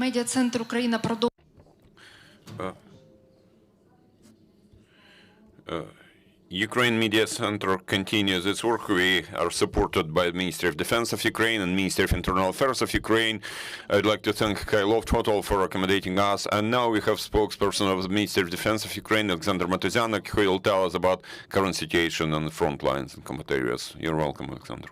Медіа-центр Україна продовжує. Ukraine Media Center continues its work. We are supported by the Ministry of Defense of Ukraine and Ministry of Internal Affairs of Ukraine. I'd like to thank Kyiv Total for accommodating us. And now we have spokesperson of the Ministry of Defense of Ukraine, Oleksandr Motuzyanyk, who will tell us about current situation on the front lines and combat areas. You're welcome, Oleksandr.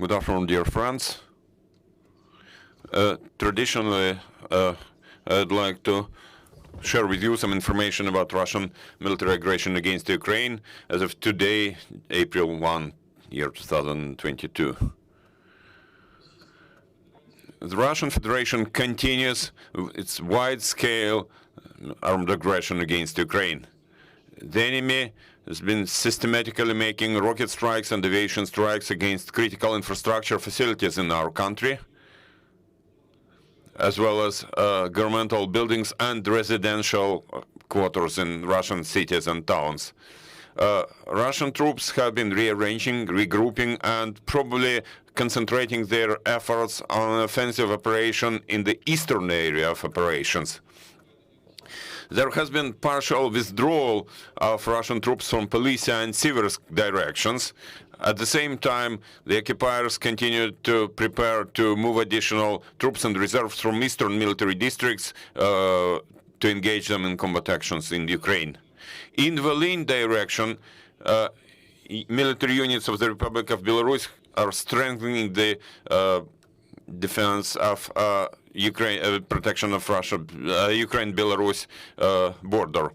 Good afternoon, dear friends. Traditionally, I'd like to share with you some information about Russian military aggression against Ukraine as of today, April 1, year 2022. The Russian Federation continues its wide-scale armed aggression against Ukraine. The enemy has been systematically making rocket strikes and aviation strikes against critical infrastructure facilities in our country, as well as governmental buildings and residential quarters in Russian cities and towns. Russian troops have been rearranging, regrouping, and probably concentrating their efforts on an offensive operation in the eastern area of operations. There has been partial withdrawal of Russian troops from Polisia and Siversk directions. At the same time, the occupiers continue to prepare to move additional troops and reserves from eastern military districts to engage them in combat actions in Ukraine. In Volyn direction, military units of the Republic of Belarus are strengthening the defense of Ukraine, protection of Russia, Ukraine-Belarus border.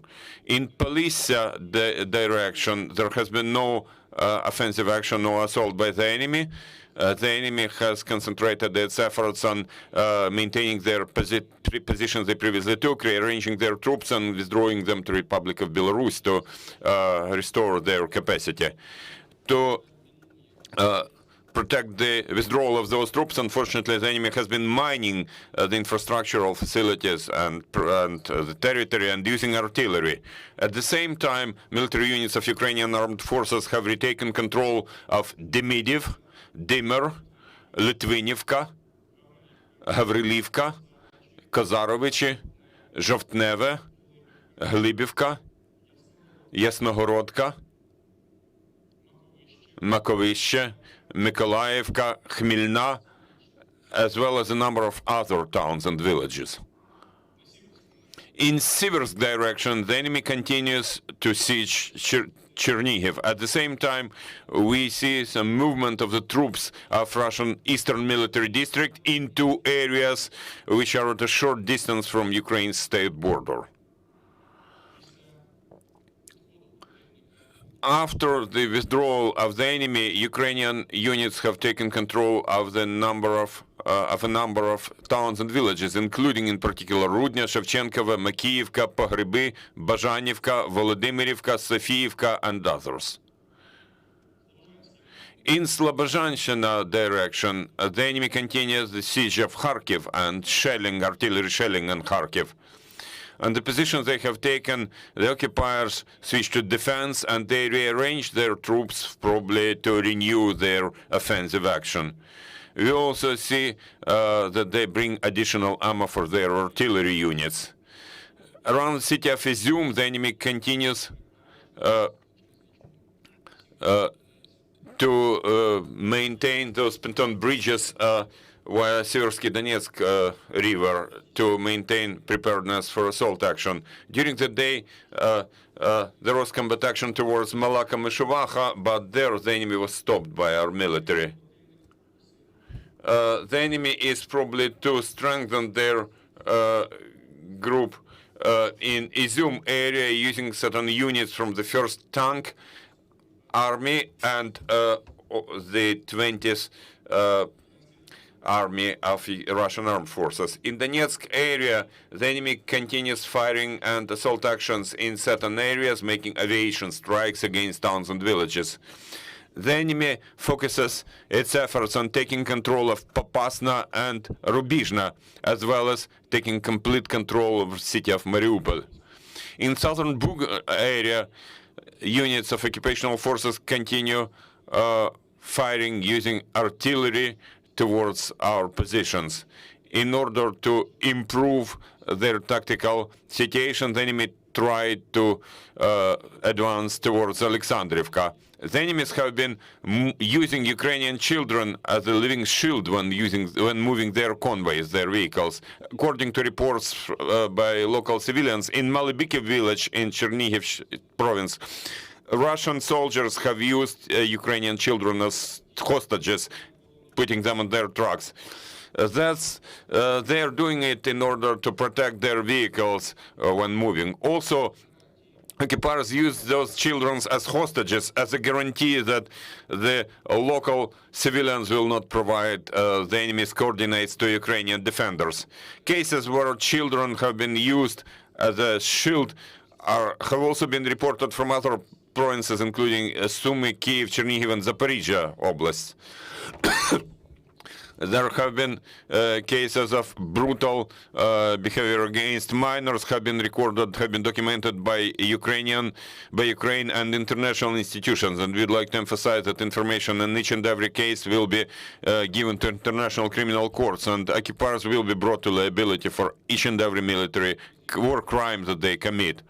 In Polisia direction, there has been no offensive action, no assault by the enemy. The enemy has concentrated its efforts on maintaining their positions they previously took, rearranging their troops and withdrawing them to Republic of Belarus to restore their capacity. To protect the withdrawal of those troops, unfortunately, the enemy has been mining the infrastructural facilities and the territory and using artillery. At the same time, military units of Ukrainian armed forces have retaken control of Demidov, Dimir, Litvinivka, Gavrilivka, Kozarovichi, Жовтневе, Глибівка, Ясногородка, Маковище, Mykolaiivka, Khmelna, as well as a number of other towns and villages. In Siversk direction, the enemy continues to siege Chernihiv. At the same time, we see some movement of the troops of Russian Eastern Military District into areas which are at a short distance from Ukraine's state border. After the withdrawal of the enemy, Ukrainian units have taken control of a number of towns and villages, including in particular Rudnya, Shevchenkova, Makiivka, Pogrebi, Bazhanivka, Volodymyrivka, Sofiivka, and others. In Slobozhanщина direction, the enemy continues the siege of Kharkiv and artillery shelling in Kharkiv. On the positions they have taken, the occupiers switched to defense and they rearranged their troops probably to renew their offensive action. We also see that they bring additional ammo for their artillery units. Around the city of Izum, the enemy continues to maintain those pontoon bridges via Seversky Donetsk river to maintain preparedness for assault action. During the day, there was combat action towards Malaka Myshuvacha, but there the enemy was stopped by our military. The enemy is probably to strengthen their group in Izum area using certain units from the 1st Tank Army and the 20th Army of Russian Armed Forces. In Donetsk area, the enemy continues firing and assault actions in certain areas, making aviation strikes against towns and villages. The enemy focuses its efforts on taking control of Popasna and Rubizhna, as well as taking complete control of the city of Mariupol. In southern Bug area, units of occupational forces continue firing using artillery towards our positions. In order to improve their tactical situation, the enemy tried to advance towards Oleksandrivka. The enemies have been using Ukrainian children as a living shield when moving their convoys, their vehicles. According to reports by local civilians, in Malybiki village in Chernihiv province, Russian soldiers have used Ukrainian children as hostages, putting them on their trucks. They're doing it in order to protect their vehicles when moving. Also, occupiers use those children as hostages as a guarantee that the local civilians will not provide the enemy's coordinates to Ukrainian defenders. Cases where children have been used as a shield have also been reported from other provinces, including Sumy, Kyiv, Chernihiv, and Zaporizhia oblasts. There have been cases of brutal behavior against minors have been documented by Ukraine and international institutions. And we'd like to emphasize that information in each and every case will be given to international criminal courts, and occupiers will be brought to liability for each and every military war crime that they commit.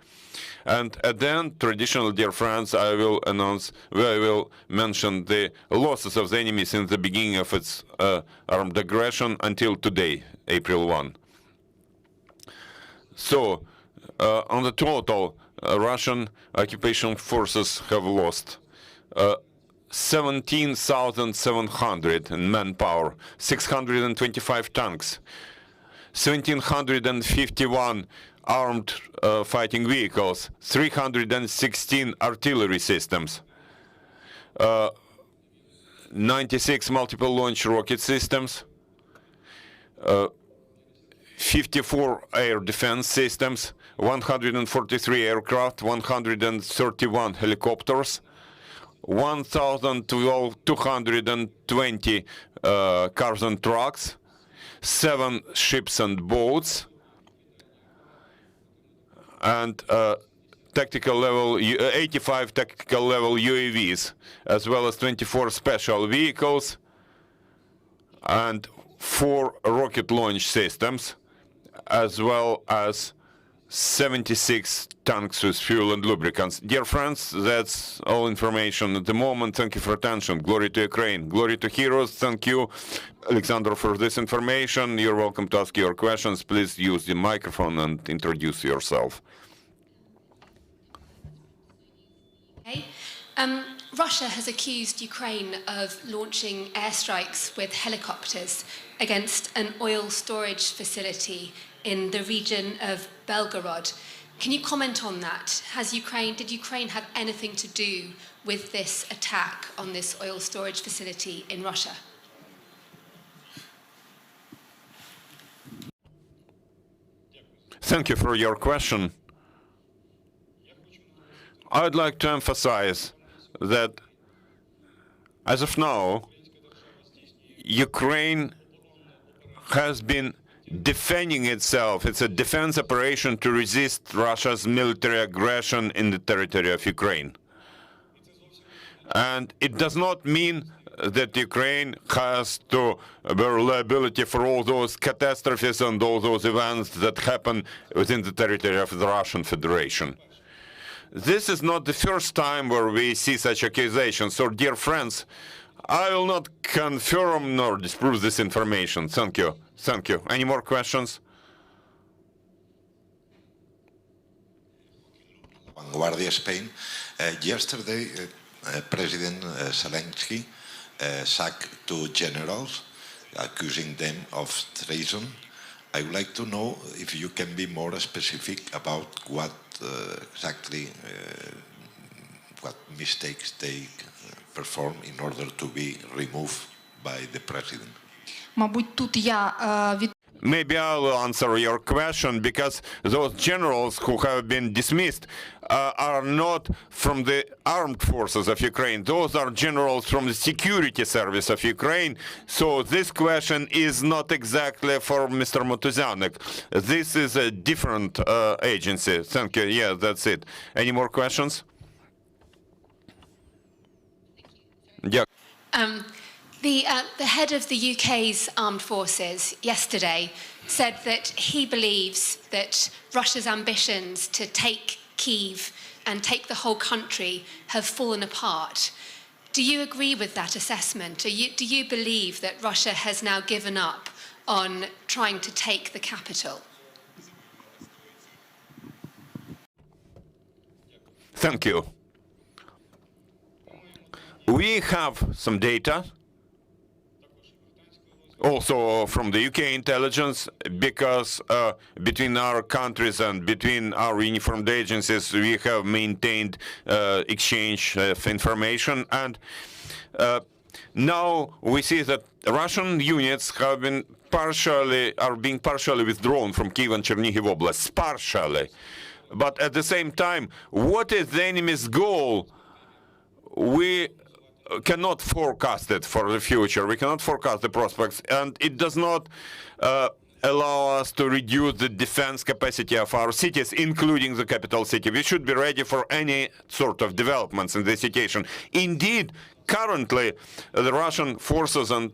And at the end, traditionally, dear friends, I will mention the losses of the enemy since the beginning of its armed aggression until today, April 1. So, on the total, Russian occupation forces have lost 17,700 in manpower, 625 tanks, 1,751 armed fighting vehicles, 316 artillery systems, 96 multiple launch rocket systems, 54 air defense systems, 143 aircraft, 131 helicopters, 1,220 cars and trucks, 7 ships and boats, and 85 tactical level UAVs, as well as 24 special vehicles and 4 rocket launch systems, as well as 76 tanks with fuel and lubricants. Dear friends, that's all information at the moment. Thank you for attention. Glory to Ukraine. Glory to heroes. Thank you, Oleksandr, for this information. You're welcome to ask your questions. Please use the microphone and introduce yourself. Okay. Russia has accused Ukraine of launching airstrikes with helicopters against an oil storage facility in the region of Belgorod. Can you comment on that? Did Ukraine have anything to do with this attack on this oil storage facility in Russia? Thank you for your question. I would like to emphasize that as of now, Ukraine has been defending itself. It's a defense operation to resist Russia's military aggression in the territory of Ukraine. And it does not mean that Ukraine has to bear liability for all those catastrophes and all those events that happen within the territory of the Russian Federation. This is not the first time where we see such accusations. So, dear friends, I will not confirm nor disprove this information. Thank you. Thank you. Any more questions? Vanguardia Spain. Yesterday, President Zelensky sacked 2 generals, accusing them of treason. I would like to know if you can be more specific about what exactly what mistakes they perform in order to be removed by the president. Maybe I will answer your question, because those generals who have been dismissed are not from the armed forces of Ukraine. Those are generals from the security service of Ukraine. So this question is not exactly for Mr. Motuzyanyk. This is a different agency. Thank you. Yeah, that's it. Any more questions? Дякую. The head of the UK's armed forces yesterday said that he believes that Russia's ambitions to take Kyiv and take the whole country have fallen apart. Do you agree with that assessment? Do you believe that Russia has now given up on trying to take the capital? Thank you. We have some data, also from the UK intelligence, because between our countries and between our uniformed agencies, we have maintained exchange of information. And now we see that Russian units have been being partially withdrawn from Kyiv and Chernihiv Oblast, partially. But at the same time, what is the enemy's goal? We cannot forecast it for the future. We cannot forecast the prospects, and it does not allow us to reduce the defense capacity of our cities, including the capital city. We should be ready for any sort of developments in this situation. Indeed, currently, the Russian forces and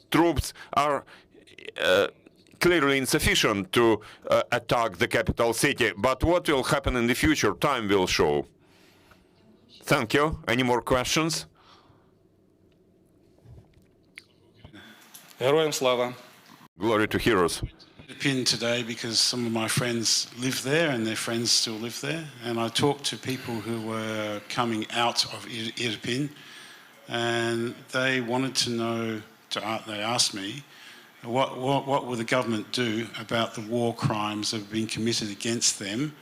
troops are clearly insufficient to attack the capital city. But what will happen in the future, time will show. Thank you. Any more questions? Героям слава. Glory to heroes. Irpin today because some of my friends live there and their friends still live there. And I talked to people who were coming out of Irpin, and they wanted to know, they asked me, what will the government do about the war crimes that have been committed against them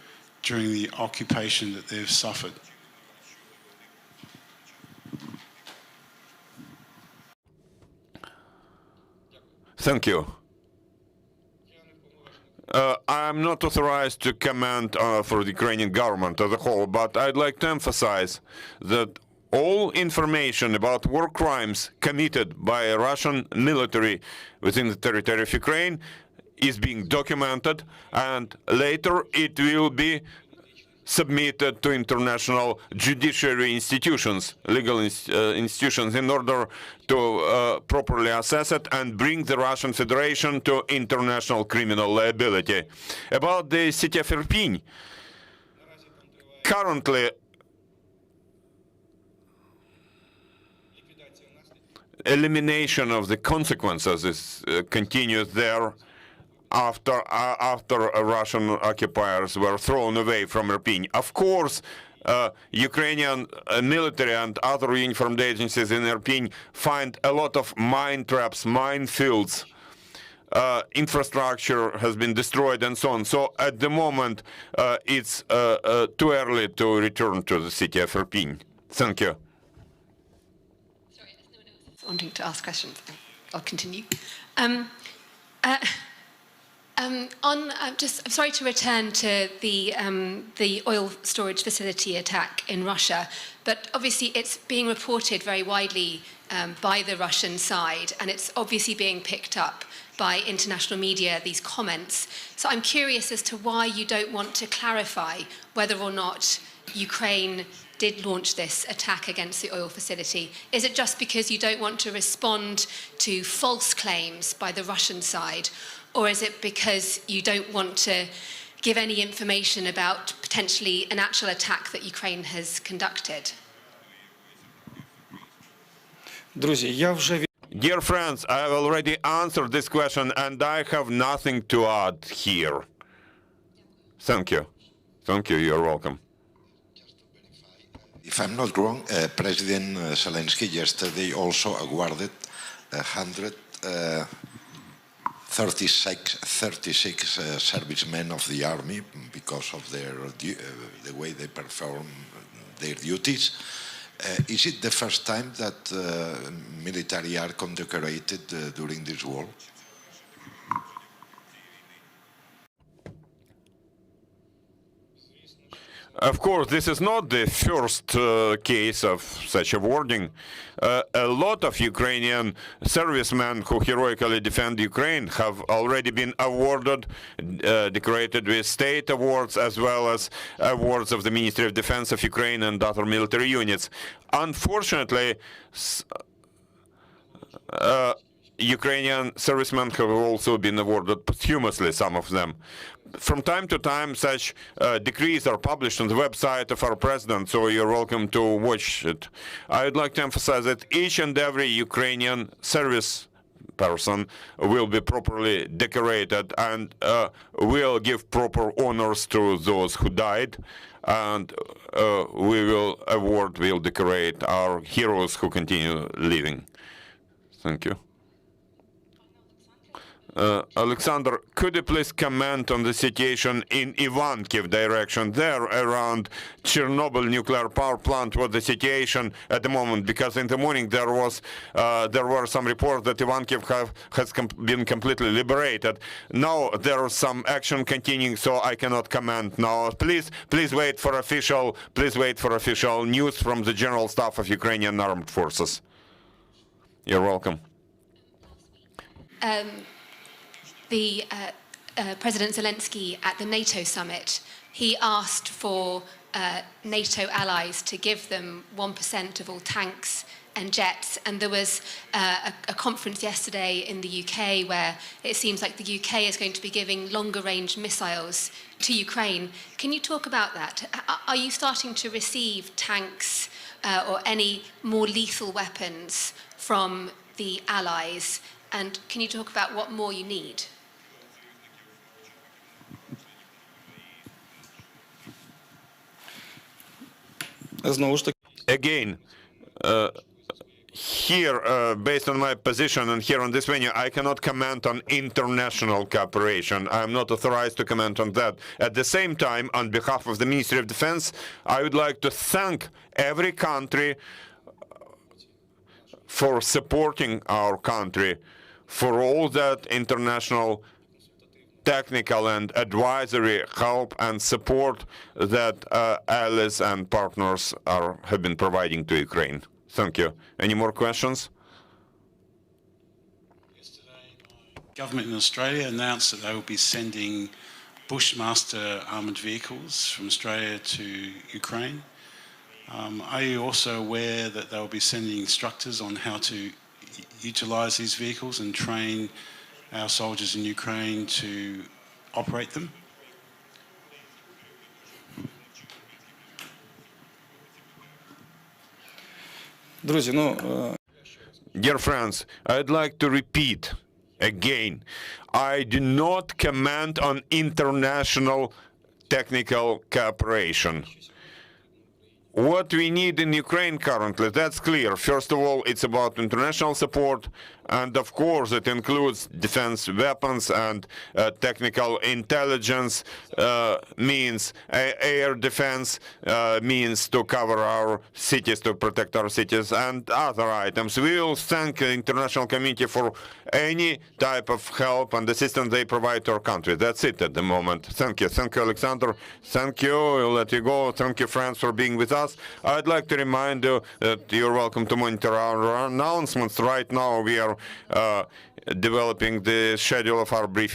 during the occupation that they've suffered? Thank you. I'm not authorized to comment for the Ukrainian government as a whole, but I'd like to emphasize that all information about war crimes committed by Russian military within the territory of Ukraine is being documented, and later it will be submitted to international judiciary institutions, legal institutions, in order to properly assess it and bring the Russian Federation to international criminal liability. About the city of Irpin, currently elimination of the consequences continues there after Russian occupiers were thrown away from Irpin. Of course, Ukrainian military and other uniformed agencies in Irpin find a lot of mine traps, minefields. Infrastructure has been destroyed and so on. So at the moment, it's too early to return to the city of Irpin. Thank you. Sorry, there's no one else wanting to ask questions. I'll continue. I'm sorry to return to the oil storage facility attack in Russia, but obviously it's being reported very widely by the Russian side, and it's obviously being picked up by international media, these comments. So I'm curious as to why you don't want to clarify whether or not Ukraine did launch this attack against the oil facility. Is it just because you don't want to respond to false claims by the Russian side? Or is it because you don't want to give any information about potentially an actual attack that Ukraine has conducted? Dear friends, I have already answered this question and I have nothing to add here. Thank you. Thank you, you're welcome. If I'm not wrong, President Zelensky yesterday also awarded 36 servicemen of the army because of the way they perform their duties. Is it the first time that military are condecorated during this war? Of course, this is not the first case of such a wording. A lot of Ukrainian servicemen who heroically defend Ukraine have already been awarded, decorated with state awards, as well as awards of the Ministry of Defense of Ukraine and other military units. Unfortunately, Ukrainian servicemen have also been awarded posthumously, some of them. From time to time, such decrees are published on the website of our president, so you're welcome to watch it. I would like to emphasize that each and every Ukrainian service person will be properly decorated, and will give proper honors to those who died, and we'll decorate our heroes who continue living. Thank you. Oleksandr, could you please comment on the situation in Kyiv direction there around Chernobyl nuclear power plant? What the situation at the moment? Because in the morning there were some reports that Kyiv has been completely liberated. Now there is some action continuing, so I cannot comment now. Please wait for official news from the General Staff of Ukrainian Armed Forces. You're welcome. President Zelensky at the NATO summit, he asked for NATO allies to give them 1% of all tanks and jets. And there was a conference yesterday in the UK where it seems like the UK is going to be giving longer range missiles to Ukraine. Can you talk about that? Are you starting to receive tanks or any more lethal weapons from the allies? And can you talk about what more you need? Again, here, based on my position and here on this venue, I cannot comment on international cooperation. I am not authorized to comment on that. At the same time, on behalf of the Ministry of Defense, I would like to thank every country for supporting our country, for all that international technical and advisory help and support that allies and partners have been providing to Ukraine. Thank you. Any more questions? Yesterday, my government in Australia announced that they will be sending Bushmaster armoured vehicles from Australia to Ukraine. Are you also aware that they'll be sending instructors on how to utilise these vehicles and train our soldiers in Ukraine to operate them? Dear friends, I'd like to repeat again, I do not comment on international technical cooperation. What we need in Ukraine currently, that's clear. First of all, it's about international support, and of course it includes defense weapons and technical intelligence means, air defense means to cover our cities, to protect our cities, and other items. We will thank the international community for any type of help and assistance they provide to our country. That's it at the moment. Thank you. Thank you, Oleksandr. Thank you. I'll let you go. Thank you, friends, for being with us. I'd like to remind you that you're welcome to monitor our announcements. Right now, we are developing the schedule of our briefing.